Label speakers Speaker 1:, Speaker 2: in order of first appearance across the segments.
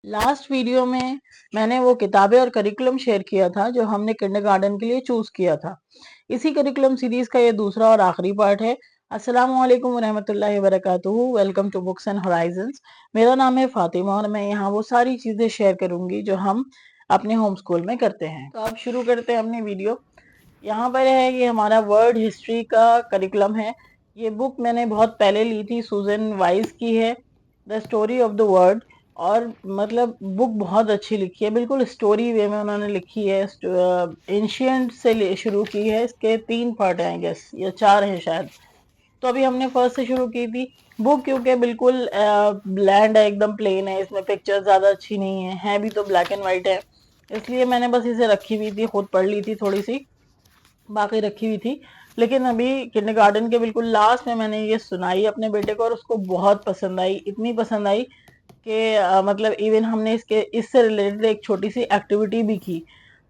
Speaker 1: Last video में मैंने वो किताबें और करिकुलम शेयर किया था जो हमने किंडरगार्टन के लिए चूज किया था। इसी करिकुलम सीरीज का ये दूसरा और आखिरी पार्ट है। अस्सलाम वालेकुम रहमतुल्लाहि व बरकातुहू। Welcome to books and horizons. मेरा नाम है फातिमा और मैं यहाँ वो सारी चीजें शेयर करूंगी जो हम अपने होम स्कूल में करते हैं। तो अब शुरू करते हैं अपनी वीडियो। यहाँ पर है ये हमारा वर्ल्ड हिस्ट्री का करिकुलम है। ये बुक मैंने बहुत पहले ली थी, सूजन वाइज की है, the story of the world. और मतलब बुक बहुत अच्छी लिखी है, बिल्कुल स्टोरी वे में उन्होंने लिखी है। एंशियंट से शुरू की है। इसके 3 पार्ट हैं गेस, या 4 हैं शायद। तो अभी हमने फर्स्ट से शुरू की थी बुक, क्योंकि बिल्कुल ब्लैंड है, एकदम प्लेन है, इसमें पिक्चर ज्यादा अच्छी नहीं है भी तो ब्लैक एंड व्हाइट है। इसलिए मैंने बस इसे रखी हुई थी, खुद पढ़ ली थी थोड़ी सी, बाकी रखी हुई थी। लेकिन अभी किंडरगार्टन के बिल्कुल लास्ट में मैंने ये सुनाई अपने बेटे को और उसको बहुत पसंद आई, इतनी पसंद आई कि मतलब इवन हमने इससे रिलेटेड एक छोटी सी एक्टिविटी भी की।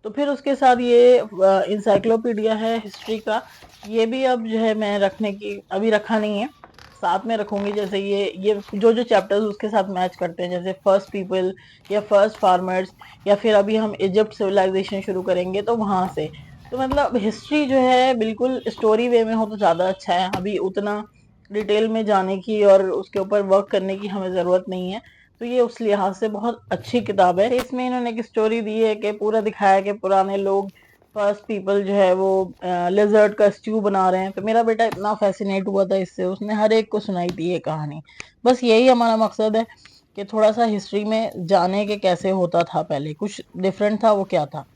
Speaker 1: तो फिर उसके साथ ये इंसाइक्लोपीडिया है हिस्ट्री का, ये भी अब जो है मैं रखने की, अभी रखा नहीं है, साथ में रखूंगी। जैसे ये जो जो चैप्टर्स उसके साथ मैच करते हैं, जैसे फर्स्ट पीपल या फर्स्ट फार्मर्स, या फिर अभी हम इजिप्ट सिविलाइजेशन शुरू करेंगे तो वहां से। तो मतलब हिस्ट्री जो है बिल्कुल स्टोरी वे में हो तो ज्यादा अच्छा है। अभी उतना डिटेल में जाने की और उसके ऊपर वर्क करने की हमें जरूरत नहीं है। तो ये उस लिहाज से बहुत अच्छी किताब है। इसमें इन्होंने एक स्टोरी दी है कि पूरा दिखाया कि पुराने लोग, फर्स्ट पीपल जो है वो लेजर्ड का स्ट्यू बना रहे हैं। तो मेरा बेटा इतना फैसिनेट हुआ था इससे, उसने हर एक को सुनाई थी ये कहानी। बस यही हमारा मकसद है कि थोड़ा सा हिस्ट्री में जाने के कैसे होता था, पहले कुछ डिफरेंट था वो क्या था।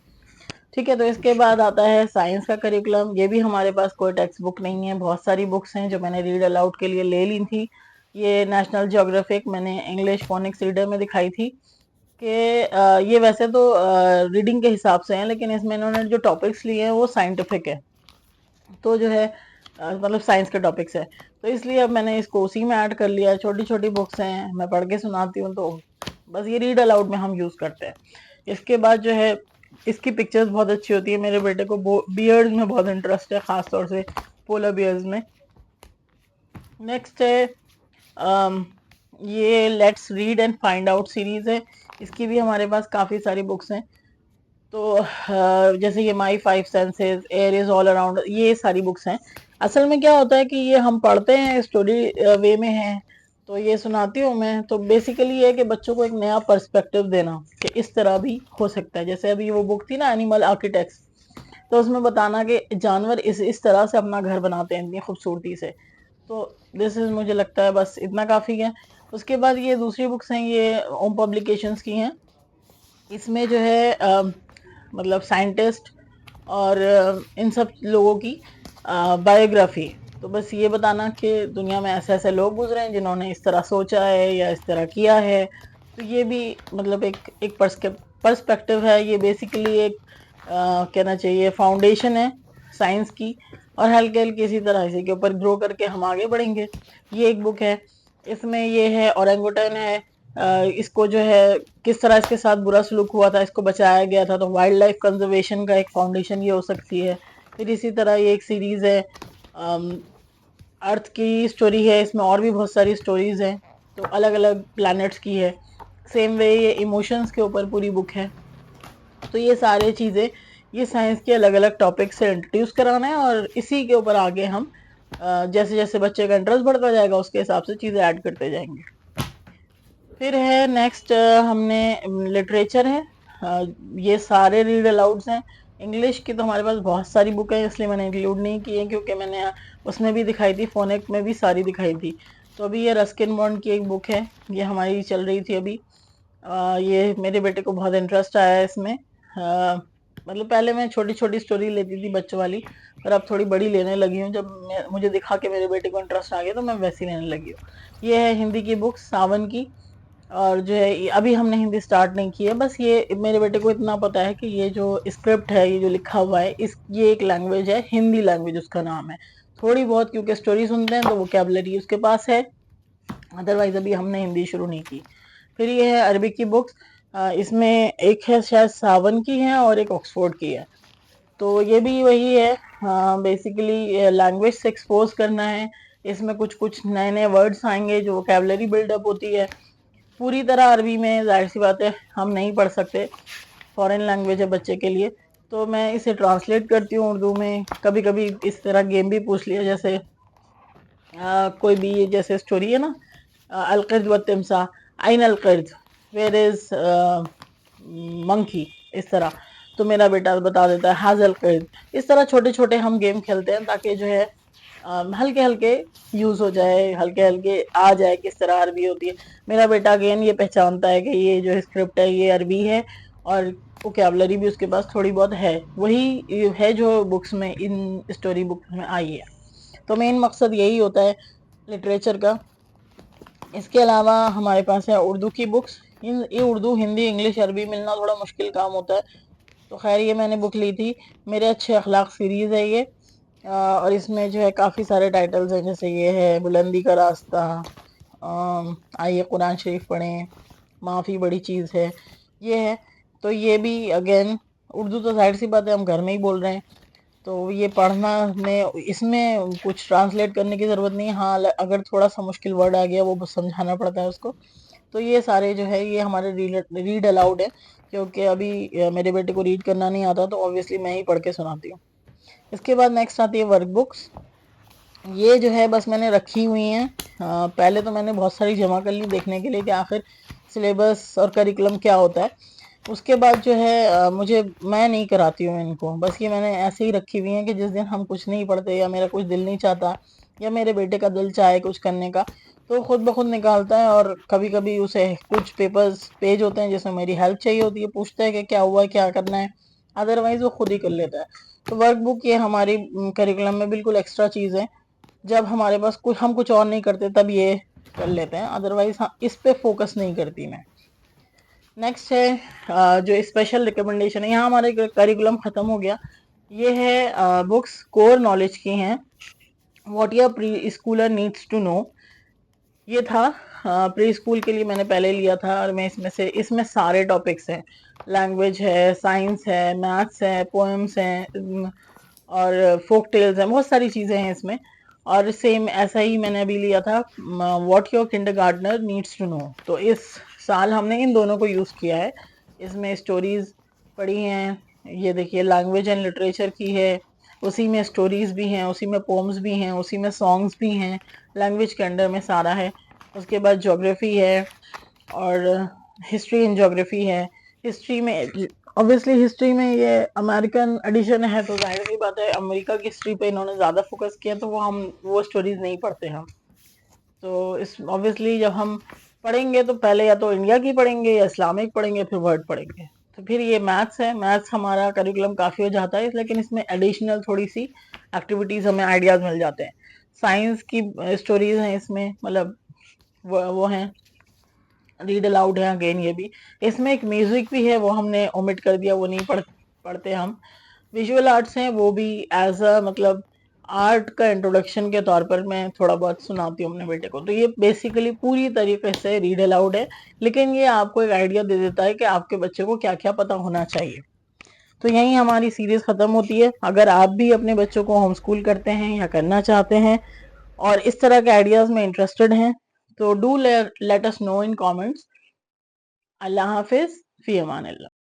Speaker 1: ठीक है, तो इसके बाद आता है साइंस का करिकुलम। ये भी हमारे पास कोई टेक्स्ट बुक नहीं है, बहुत सारी बुक्स हैं जो मैंने रीड अलाउड के लिए ले ली थी। ये नेशनल ज्योग्राफिक मैंने इंग्लिश फोनिक्स रीडर में दिखाई थी कि ये वैसे तो रीडिंग के हिसाब से हैं, लेकिन इसमें इन्होंने जो टॉपिक्स लिए हैं वो साइंटिफिक है। तो जो है मतलब साइंस के टॉपिक्स है, तो इसलिए अब मैंने इसको उसी में ऐड कर लिया। छोटी छोटी बुक्स हैं, मैं पढ़ के सुनाती हूँ, तो बस ये रीड अलाउड में हम यूज करते हैं। इसके बाद जो है इसकी पिक्चर्स बहुत अच्छी होती है। मेरे बेटे को बियर्ड्स में बहुत इंटरेस्ट है, खासतौर से पोलर बियर्स में। नेक्स्ट है ये let's read and find out series है। इसकी भी हमारे पास काफी सारी बुक्स हैं। तो जैसे ये माई 5 senses, air is all around, ये सारी बुक्स हैं। असल में क्या होता है कि ये हम पढ़ते हैं, स्टोरी वे में है, तो ये सुनाती हूँ मैं। तो बेसिकली ये है कि बच्चों को एक नया पर्सपेक्टिव देना कि इस तरह भी हो सकता है। जैसे अभी वो बुक थी ना, एनिमल आर्किटेक्ट्स, तो उसमें बताना कि जानवर इस तरह से अपना घर बनाते हैं इतनी खूबसूरती से। तो दिस इज, मुझे लगता है बस इतना काफी है। उसके बाद ये दूसरी बुक्स हैं, ये ओम पब्लिकेशंस की हैं। इसमें जो है मतलब साइंटिस्ट और इन सब लोगों की बायोग्राफी। तो बस ये बताना कि दुनिया में ऐसे ऐसे लोग गुजरे हैं जिन्होंने इस तरह सोचा है या इस तरह किया है। तो ये भी मतलब एक पर्सपेक्टिव है। ये बेसिकली एक कहना चाहिए फाउंडेशन है साइंस की, और हल्के हल्के इसी तरह इसी के ऊपर ग्रो करके हम आगे बढ़ेंगे। ये एक बुक है। इसमें ये है ओरेंगुटन है, इसको जो है किस तरह इसके साथ बुरा सलूक हुआ था, इसको बचाया गया था, तो वाइल्ड लाइफ कंजर्वेशन का एक फाउंडेशन ये हो सकती है। फिर इसी तरह ये एक सीरीज है अर्थ की स्टोरी है, इसमें और भी बहुत सारी स्टोरीज हैं, तो अलग अलग प्लैनेट्स की है। सेम वे ये इमोशंस के ऊपर पूरी बुक है। तो ये सारी चीजें, ये साइंस के अलग अलग टॉपिक से इंट्रोड्यूस कराना है, और इसी के ऊपर आगे हम जैसे जैसे बच्चे का इंटरेस्ट बढ़ता जाएगा उसके हिसाब से चीजें ऐड करते जाएंगे। फिर है नेक्स्ट, हमने लिटरेचर है। ये सारे रीड अलाउड्स हैं। इंग्लिश की तो हमारे पास बहुत सारी बुक है, इसलिए मैंने इंक्लूड नहीं की है, क्योंकि मैंने उसमें भी दिखाई थी, फोनेक में भी सारी दिखाई थी। तो अभी ये रस्किन बॉन्ड की एक बुक है, ये हमारी चल रही थी अभी। ये मेरे बेटे को बहुत इंटरेस्ट आया है इसमें। मतलब पहले मैं छोटी छोटी स्टोरी लेती थी बच्चों वाली, पर अब थोड़ी बड़ी लेने लगी हूँ। जब मुझे दिखा के मेरे बेटे को इंटरेस्ट आ गया तो मैं वैसी लेने लगी हूँ। ये है हिंदी की बुक सावन की, और जो है अभी हमने हिंदी स्टार्ट नहीं की है। बस ये मेरे बेटे को इतना पता है कि ये जो स्क्रिप्ट है, ये जो लिखा हुआ है, ये एक लैंग्वेज है, हिंदी लैंग्वेज उसका नाम है। थोड़ी बहुत क्योंकि स्टोरी सुनते हैं तो वोकैबुलरी उसके पास है, अदरवाइज अभी हमने हिंदी शुरू नहीं की। फिर ये है अरबिक की बुक्स। इसमें एक है शायद सावन की है और एक ऑक्सफोर्ड की है। तो ये भी वही है, बेसिकली लैंग्वेज से एक्सपोज करना है। इसमें कुछ कुछ नए नए वर्ड्स आएंगे जो वोकैबुलरी बिल्डअप होती है। पूरी तरह अरबी में जाहिर सी बात है हम नहीं पढ़ सकते, फॉरेन लैंग्वेज है बच्चे के लिए, तो मैं इसे ट्रांसलेट करती हूँ उर्दू में। कभी कभी इस तरह गेम भी पूछ लिया, जैसे कोई भी जैसे स्टोरी है ना, अलकर्द व तिमसा, आइन अलकर्द, वेयर इज मंकी, इस तरह। तो मेरा बेटा बता देता है हाजल कर्द। इस तरह छोटे छोटे हम गेम खेलते हैं ताकि जो है हल्के हल्के यूज हो जाए, हल्के हल्के आ जाए किस तरह अरबी होती है। मेरा बेटा अगेन ये पहचानता है कि ये जो स्क्रिप्ट है ये अरबी है, और वोकैबुलरी भी उसके पास थोड़ी बहुत है, वही है जो बुक्स में, इन स्टोरी बुक्स में आई है। तो मेन मकसद यही होता है लिटरेचर का। इसके अलावा हमारे पास है उर्दू की बुक्स। ये उर्दू, हिंदी, इंग्लिश, अरबी मिलना थोड़ा मुश्किल काम होता है, तो खैर ये मैंने बुक ली थी। मेरे अच्छे अखलाक सीरीज है ये, और इसमें जो है काफ़ी सारे टाइटल्स हैं, जैसे ये है बुलंदी का रास्ता, आइए कुरान शरीफ पढ़ें, माफ़ी बड़ी चीज़ है, ये है। तो ये भी अगेन उर्दू तो जाहिर सी बात है हम घर में ही बोल रहे हैं, तो ये पढ़ना में, इसमें कुछ ट्रांसलेट करने की ज़रूरत नहीं है। हाँ, अगर थोड़ा सा मुश्किल वर्ड आ गया वो समझाना पड़ता है उसको। तो ये सारे जो है ये हमारे रीड अलाउड है, क्योंकि अभी मेरे बेटे को रीड करना नहीं आता, तो ऑब्वियसली मैं ही पढ़ के सुनाती हूँ। इसके बाद नेक्स्ट आती है वर्क बुक्स। ये जो है बस मैंने रखी हुई हैं। पहले तो मैंने बहुत सारी जमा कर ली देखने के लिए कि आखिर सिलेबस और करिकुलम क्या होता है। उसके बाद जो है मैं नहीं कराती हूँ इनको, बस ये मैंने ऐसे ही रखी हुई हैं कि जिस दिन हम कुछ नहीं पढ़ते या मेरा कुछ दिल नहीं चाहता या मेरे बेटे का दिल चाहे कुछ करने का, तो खुद ब खुद निकालता है। और कभी कभी उसे कुछ पेज होते हैं जिसमें मेरी हेल्प चाहिए होती है, पूछता है कि क्या हुआ, क्या करना है, अदरवाइज वो खुद ही कर लेता है। तो वर्क बुक ये हमारी करिकुलम में बिल्कुल एक्स्ट्रा चीज़ है। जब हमारे पास हम कुछ और नहीं करते तब ये कर लेते हैं, अदरवाइज हाँ इस पे फोकस नहीं करती मैं। नेक्स्ट है जो स्पेशल रिकमेंडेशन है, यहाँ हमारे करिकुलम खत्म हो गया। ये है बुक्स कोर नॉलेज की हैं, what your preschooler needs to know. ये था प्री स्कूल के लिए मैंने पहले लिया था, और मैं इसमें सारे टॉपिक्स हैं, लैंग्वेज है, साइंस है, मैथ्स है, पोएम्स हैं, और फोक टेल्स हैं, बहुत सारी चीज़ें हैं इसमें। और सेम ऐसा ही मैंने अभी लिया था what your kindergartner needs to know. तो इस साल हमने इन दोनों को यूज़ किया है। इसमें स्टोरीज पढ़ी हैं, ये देखिए लैंग्वेज एंड लिटरेचर की है, उसी में स्टोरीज भी हैं, उसी में पोम्स भी हैं, उसी में सॉन्ग्स भी हैं, लैंग्वेज के अंडर में सारा है। उसके बाद ज्योग्राफी है, और हिस्ट्री एंड ज्योग्राफी है। हिस्ट्री में ऑब्वियसली हिस्ट्री में ये अमेरिकन एडिशन है, तो जाहिर सी बात है अमेरिका की हिस्ट्री पे इन्होंने ज़्यादा फोकस किया, तो वो स्टोरीज नहीं पढ़ते हम। तो इस ऑब्वियसली जब हम पढ़ेंगे तो पहले या तो इंडिया की पढ़ेंगे या इस्लामिक पढ़ेंगे, फिर वर्ड पढ़ेंगे। तो फिर ये मैथ्स है, मैथ्स हमारा करिकुलम काफ़ी हो जाता है, लेकिन इसमें एडिशनल थोड़ी सी एक्टिविटीज़ हमें आइडियाज़ मिल जाते हैं। साइंस की स्टोरीज हैं इसमें, मतलब वो हैं, रीड अलाउड है अगेन ये भी। इसमें एक म्यूजिक भी है, वो हमने ओमिट कर दिया, वो नहीं पढ़ते हम। विजुअल आर्ट्स हैं, वो भी एज अ मतलब आर्ट का इंट्रोडक्शन के तौर पर मैं थोड़ा बहुत सुनाती हूँ अपने बेटे को। तो ये बेसिकली पूरी तरीके से रीड अलाउड है, लेकिन ये आपको एक आइडिया दे देता है कि आपके बच्चे को क्या क्या पता होना चाहिए। तो यहीं हमारी सीरीज खत्म होती है। अगर आप भी अपने बच्चों को होम स्कूल करते हैं या करना चाहते हैं और इस तरह के आइडियाज में इंटरेस्टेड हैं, तो do let us know in comments. Allah Hafiz, fee Aman Allah.